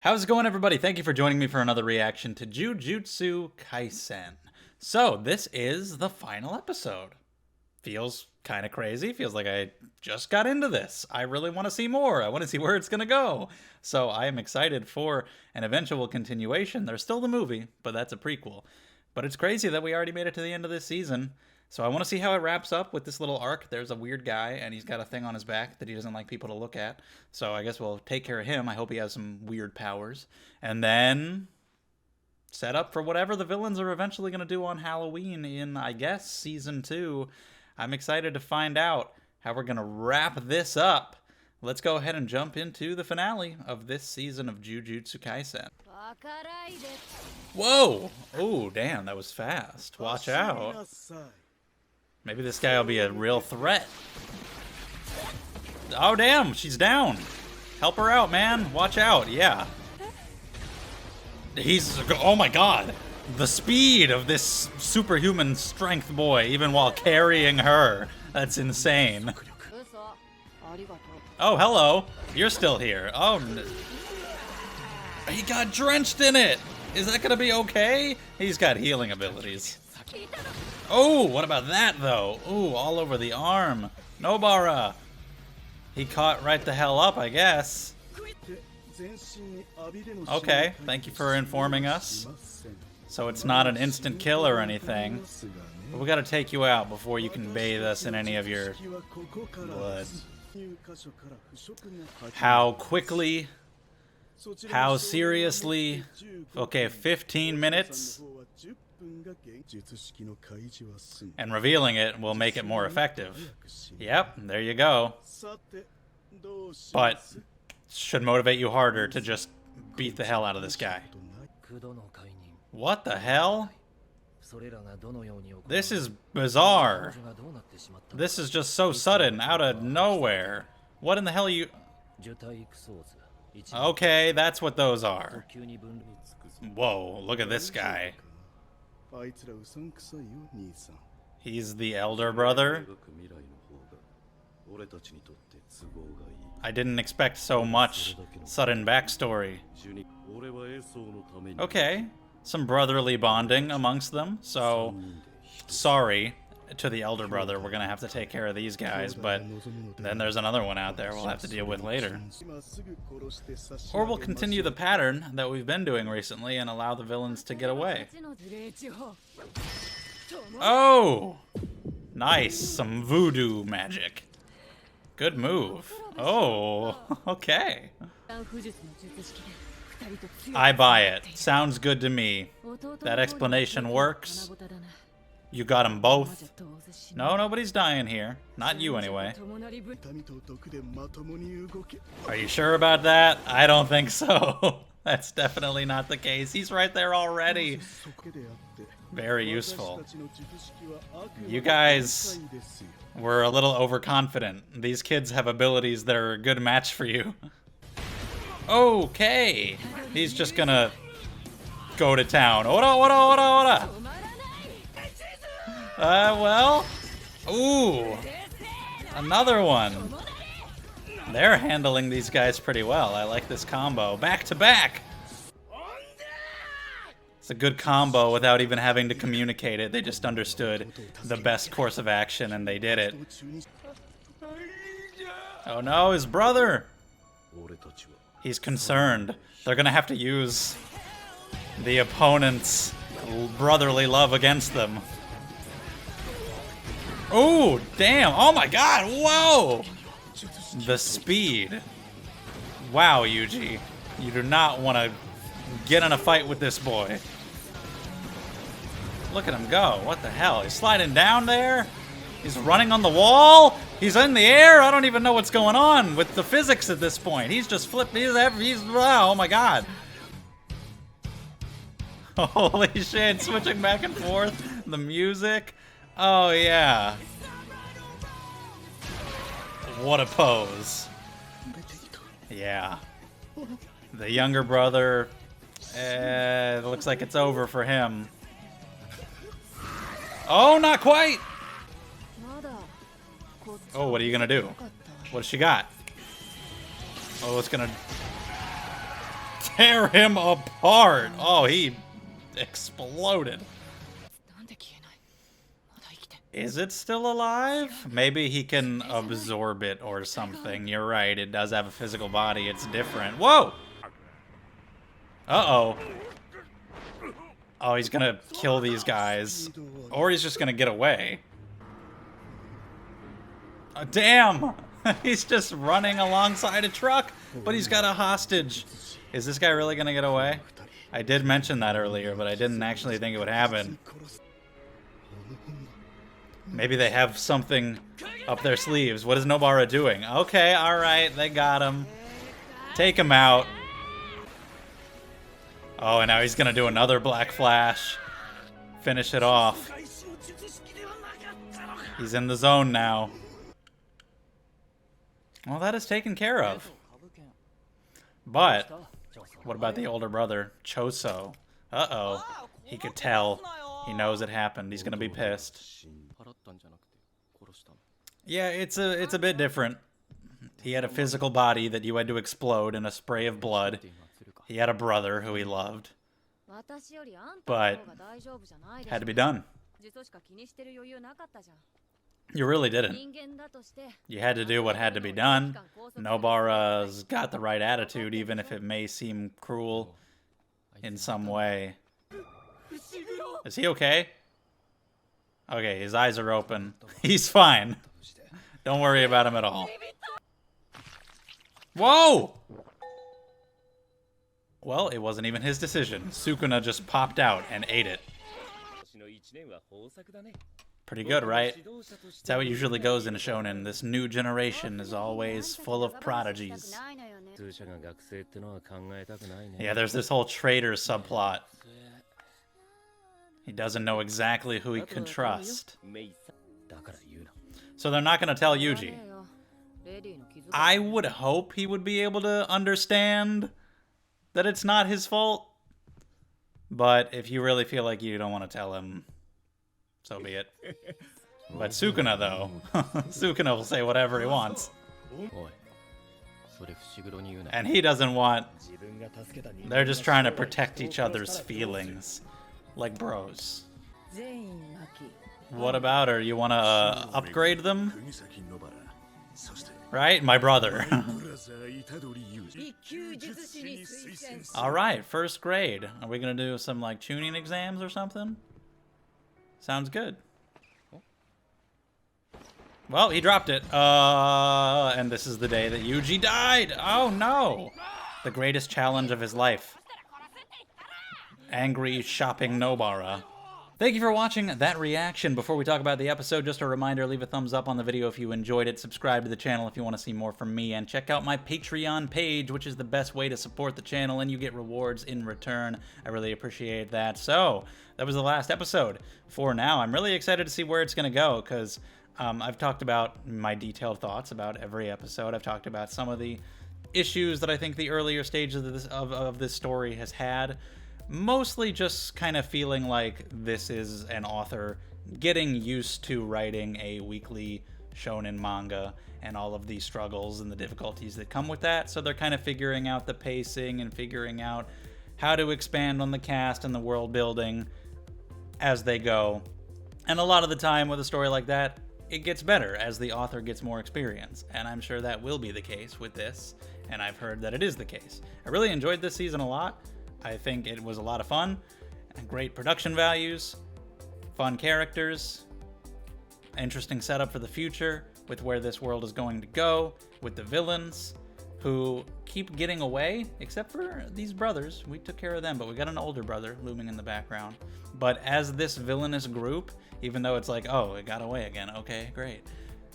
How's it going, everybody? Thank you for joining me for another reaction to Jujutsu Kaisen. So, this is the final episode. Feels kind of crazy. Feels like I just got into this. I really want to see more. I want to see where it's going to go. So, I am excited for an eventual continuation. There's still the movie, but that's a prequel. But it's crazy that we already made it to the end of this season. So I want to see how it wraps up with this little arc. There's a weird guy, and he's got a thing on his back that he doesn't like people to look at. So I guess we'll take care of him. I hope he has some weird powers. And then set up for whatever the villains are eventually going to do on Halloween in, I guess, Season 2. I'm excited to find out how we're going to wrap this up. Let's go ahead and jump into the finale of this season of Jujutsu Kaisen. Whoa! Oh, damn, that was fast. Watch out. Maybe this guy will be a real threat. Oh, damn, she's down. Help her out, man. Watch out, yeah. Oh my god. The speed of this superhuman strength boy, even while carrying her. That's insane. Oh, hello. You're still here. Oh, he got drenched in it. Is that gonna be okay? He's got healing abilities. Oh, what about that, though? Ooh, all over the arm. Nobara. He caught right the hell up, I guess. Okay, thank you for informing us. So it's not an instant kill or anything. But we gotta take you out before you can bathe us in any of your blood. How quickly? How seriously? Okay, 15 minutes. And revealing it will make it more effective. Yep, there you go. But should motivate you harder to just beat the hell out of this guy. What the hell? This is bizarre. This is just so sudden, out of nowhere. What in the hell are you... Okay, that's what those are. Whoa, look at this guy. He's the elder brother. I didn't expect so much sudden backstory. Okay, some brotherly bonding amongst them, so sorry to the elder brother. We're gonna have to take care of these guys, but then there's another one out there we'll have to deal with later. Or we'll continue the pattern that we've been doing recently and allow the villains to get away. Oh! Nice, some voodoo magic. Good move. Oh, okay. I buy it. Sounds good to me. That explanation works. You got them both. No, nobody's dying here. Not you, anyway. Are you sure about that? I don't think so. That's definitely not the case. He's right there already. Very useful. You guys were a little overconfident. These kids have abilities that are a good match for you. Okay. He's just gonna go to town. Ora. Well. Ooh. Another one. They're handling these guys pretty well. I like this combo. Back to back. It's a good combo without even having to communicate it. They just understood the best course of action and they did it. Oh no, his brother. He's concerned. They're gonna have to use the opponent's brotherly love against them. Oh, damn. Oh my god. Whoa. The speed. Wow, Yuji. You do not want to get in a fight with this boy. Look at him go. What the hell? He's sliding down there? He's running on the wall? He's in the air? I don't even know what's going on with the physics at this point. He's just flipping. Wow, oh my god. Holy shit, switching back and forth. The music. Oh, yeah. What a pose. Yeah. The younger brother, it looks like it's over for him. Oh, not quite! Oh, what are you gonna do? What does she got? Oh, it's gonna... tear him apart. Oh, he exploded. Is it still alive? Maybe he can absorb it or something. You're right, it does have a physical body. It's different. Whoa! Uh-oh. Oh, he's gonna kill these guys. Or he's just gonna get away. Damn! He's just running alongside a truck, but he's got a hostage. Is this guy really gonna get away? I did mention that earlier, but I didn't actually think it would happen. Maybe they have something up their sleeves. What is Nobara doing? Okay, alright, they got him. Take him out. Oh, and now he's gonna do another Black Flash. Finish it off. He's in the zone now. Well, that is taken care of. But, what about the older brother, Choso? Uh-oh. He could tell. He knows it happened. He's gonna be pissed. Yeah, it's a bit different. He had a physical body that you had to explode in a spray of blood. He had a brother who he loved. But had to be done. You really didn't. You had to do what had to be done. Nobara's got the right attitude, even if it may seem cruel in some way. Is he okay? Okay, his eyes are open. He's fine. Don't worry about him at all. Whoa! Well, it wasn't even his decision. Sukuna just popped out and ate it. Pretty good, right? That's how it usually goes in a shonen. This new generation is always full of prodigies. Yeah, there's this whole traitor subplot. He doesn't know exactly who he can trust. So they're not going to tell Yuji. I would hope he would be able to understand that it's not his fault. But if you really feel like you don't want to tell him, so be it. But Sukuna, though, Sukuna will say whatever he wants. And he doesn't want... They're just trying to protect each other's feelings. Like bros. What about her? You want to upgrade them? Right? My brother. Alright, first grade. Are we going to do some like tuning exams or something? Sounds good. Well, he dropped it. And this is the day that Yuji died. Oh no! The greatest challenge of his life. Angry shopping Nobara. Thank you for watching that reaction. Before we talk about the episode, just a reminder, leave a thumbs up on the video if you enjoyed it, subscribe to the channel if you want to see more from me, and check out my Patreon page, which is the best way to support the channel, and you get rewards in return. I really appreciate that. So, that was the last episode. For now, I'm really excited to see where it's going to go, because I've talked about my detailed thoughts about every episode. I've talked about some of the issues that I think the earlier stages of this story has had. Mostly just kind of feeling like this is an author getting used to writing a weekly shonen manga and all of the struggles and the difficulties that come with that. So they're kind of figuring out the pacing and figuring out how to expand on the cast and the world building as they go. And a lot of the time with a story like that, it gets better as the author gets more experience. And I'm sure that will be the case with this. And I've heard that it is the case. I really enjoyed this season a lot. I think it was a lot of fun, great production values, fun characters, interesting setup for the future with where this world is going to go, with the villains who keep getting away, except for these brothers. We took care of them, but we got an older brother looming in the background. But as this villainous group, even though it's like, oh, it got away again, okay, great.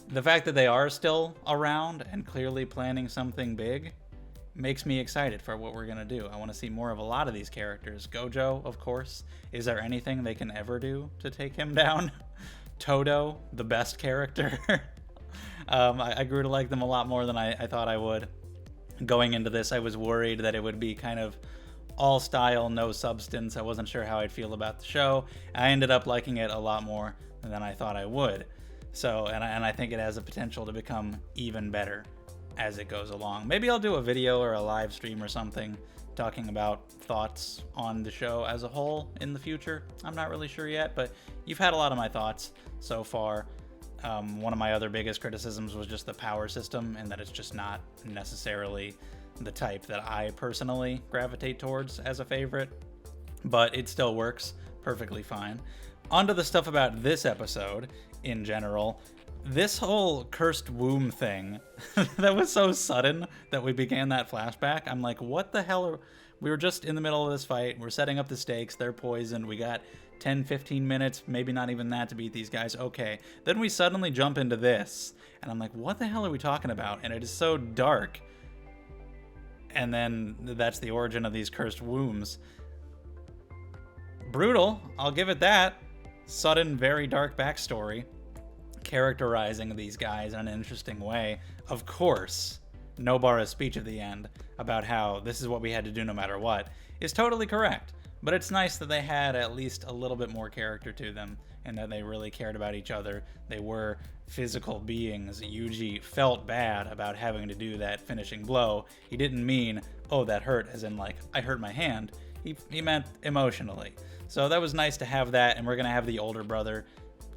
The fact that they are still around and clearly planning something big makes me excited for what we're gonna do. I want to see more of a lot of these characters. Gojo, of course. Is there anything they can ever do to take him down? Todo, the best character. I grew to like them a lot more than I thought I would. Going into this, I was worried that it would be kind of all style, no substance. I wasn't sure how I'd feel about the show. I ended up liking it a lot more than I thought I would. So, and I think it has the potential to become even better as it goes along. Maybe I'll do a video or a live stream or something talking about thoughts on the show as a whole in the future. I'm not really sure yet, but you've had a lot of my thoughts so far. One of my other biggest criticisms was just the power system, and that it's just not necessarily the type that I personally gravitate towards as a favorite, but it still works perfectly fine. On to the stuff about this episode in general. This whole cursed womb thing, that was so sudden that we began that flashback. I'm like, what the hell? We were just in the middle of this fight. We're setting up the stakes. They're poisoned. We got 10, 15 minutes, maybe not even that, to beat these guys. Okay. Then we suddenly jump into this. And I'm like, what the hell are we talking about? And it is so dark. And then that's the origin of these cursed wombs. Brutal. I'll give it that. Sudden, very dark backstory. Characterizing these guys in an interesting way. Of course, Nobara's speech at the end about how this is what we had to do no matter what is totally correct. But it's nice that they had at least a little bit more character to them and that they really cared about each other. They were physical beings. Yuji felt bad about having to do that finishing blow. He didn't mean, oh, that hurt, as in like, I hurt my hand. He meant emotionally. So that was nice to have that, and we're going to have the older brother,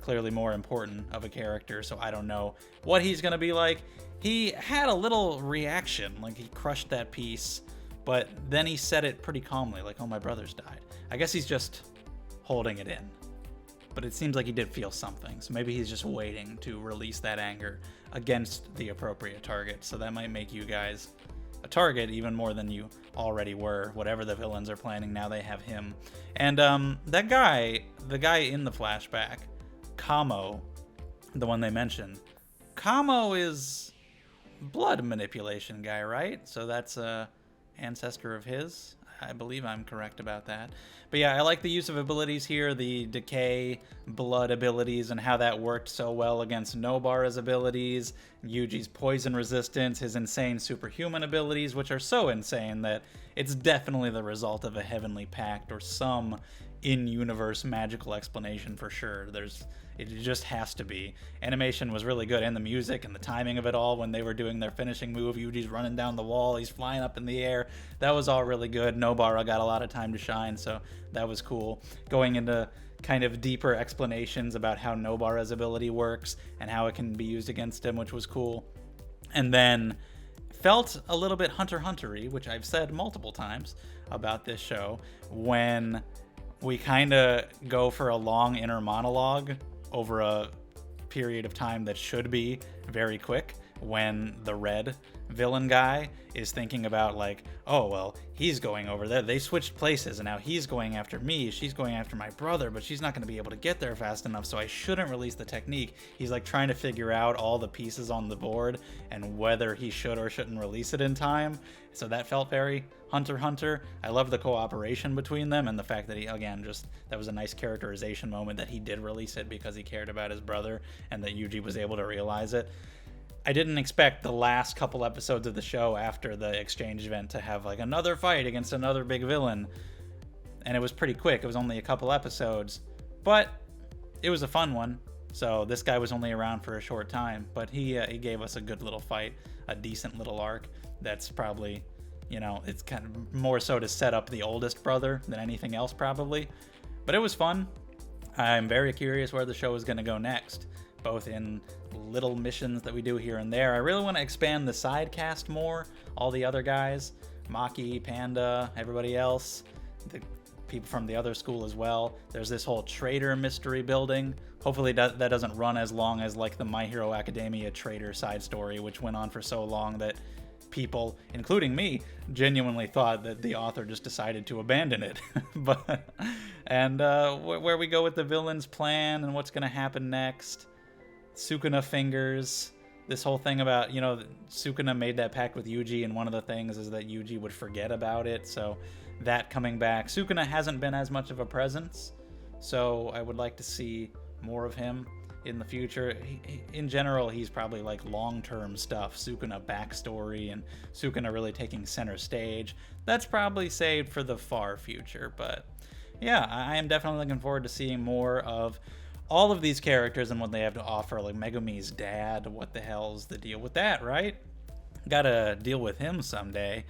clearly more important of a character, so I don't know what he's going to be like. He had a little reaction, like he crushed that piece, but then he said it pretty calmly, like, oh, my brother's died. I guess he's just holding it in. But it seems like he did feel something, so maybe he's just waiting to release that anger against the appropriate target, so that might make you guys a target even more than you already were. Whatever the villains are planning, now they have him. And that guy, the guy in the flashback, Kamo, the one they mentioned. Kamo is blood manipulation guy, right? So that's a ancestor of his. I believe I'm correct about that. But yeah, I like the use of abilities here, the decay blood abilities, and how that worked so well against Nobara's abilities, Yuji's poison resistance, his insane superhuman abilities, which are so insane that it's definitely the result of a heavenly pact or some in-universe magical explanation for sure. It just has to be. Animation was really good, and the music and the timing of it all when they were doing their finishing move. Yuji's running down the wall, he's flying up in the air. That was all really good. Nobara got a lot of time to shine, so that was cool. Going into kind of deeper explanations about how Nobara's ability works and how it can be used against him, which was cool. And then felt a little bit Hunter x-Hunter-y, which I've said multiple times about this show, when we kind of go for a long inner monologue over a period of time that should be very quick, when the red villain guy is thinking about like, oh, well, he's going over there. They switched places and now he's going after me. She's going after my brother, but she's not going to be able to get there fast enough, so I shouldn't release the technique. He's like trying to figure out all the pieces on the board and whether he should or shouldn't release it in time. So that felt very Hunter x Hunter. I love the cooperation between them and the fact that he, again, just that was a nice characterization moment that he did release it because he cared about his brother and that Yuji was able to realize it. I didn't expect the last couple episodes of the show after the exchange event to have like another fight against another big villain. And it was pretty quick. It was only a couple episodes, but it was a fun one. So this guy was only around for a short time, but he gave us a good little fight, a decent little arc. That's probably, it's kind of more so to set up the oldest brother than anything else probably. But it was fun. I'm very curious where the show is going to go next, both in little missions that we do here and there. I really want to expand the side cast more. All the other guys, Maki, Panda, everybody else, the people from the other school as well. There's this whole traitor mystery building. Hopefully that doesn't run as long as like the My Hero Academia traitor side story, which went on for so long that people, including me, genuinely thought that the author just decided to abandon it. Where we go with the villain's plan and what's going to happen next. Sukuna fingers. This whole thing about, Sukuna made that pact with Yuji, and one of the things is that Yuji would forget about it, so that coming back. Sukuna hasn't been as much of a presence, so I would like to see more of him in the future. In general, he's probably like long-term stuff. Sukuna backstory and Sukuna really taking center stage. That's probably saved for the far future, but yeah, I am definitely looking forward to seeing more of all of these characters and what they have to offer. Like Megumi's dad, what the hell's the deal with that, right? Gotta deal with him someday.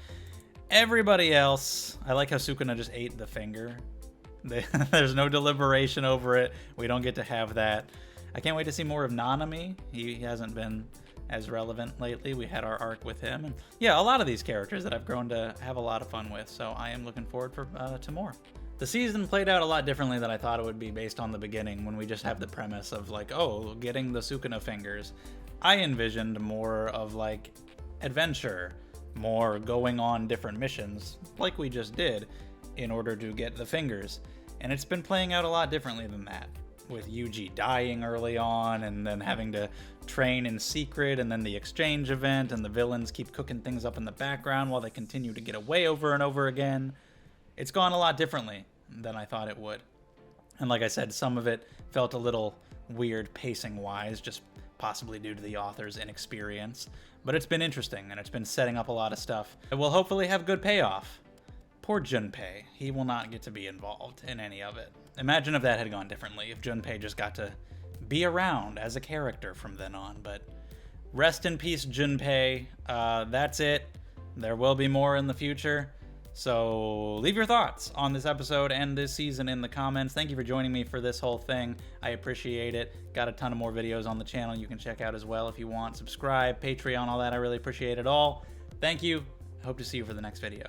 Everybody else, I like how Sukuna just ate the finger. There's no deliberation over it. We don't get to have that. I can't wait to see more of Nanami. He hasn't been as relevant lately. We had our arc with him. And yeah, a lot of these characters that I've grown to have a lot of fun with, so I am looking forward to more. The season played out a lot differently than I thought it would be based on the beginning, when we just have the premise of like, oh, getting the Sukuna fingers. I envisioned more of like adventure, more going on different missions, like we just did, in order to get the fingers. And it's been playing out a lot differently than that, with Yuji dying early on and then having to train in secret, and then the exchange event, and the villains keep cooking things up in the background while they continue to get away over and over again. It's gone a lot differently than I thought it would. And like I said, some of it felt a little weird pacing-wise, just possibly due to the author's inexperience. But it's been interesting, and it's been setting up a lot of stuff. It will hopefully have good payoff. Poor Junpei. He will not get to be involved in any of it. Imagine if that had gone differently, if Junpei just got to be around as a character from then on. But rest in peace, Junpei. That's it. There will be more in the future. So leave your thoughts on this episode and this season in the comments. Thank you for joining me for this whole thing. I appreciate it. Got a ton of more videos on the channel you can check out as well if you want. Subscribe, Patreon, all that. I really appreciate it all. Thank you. Hope to see you for the next video.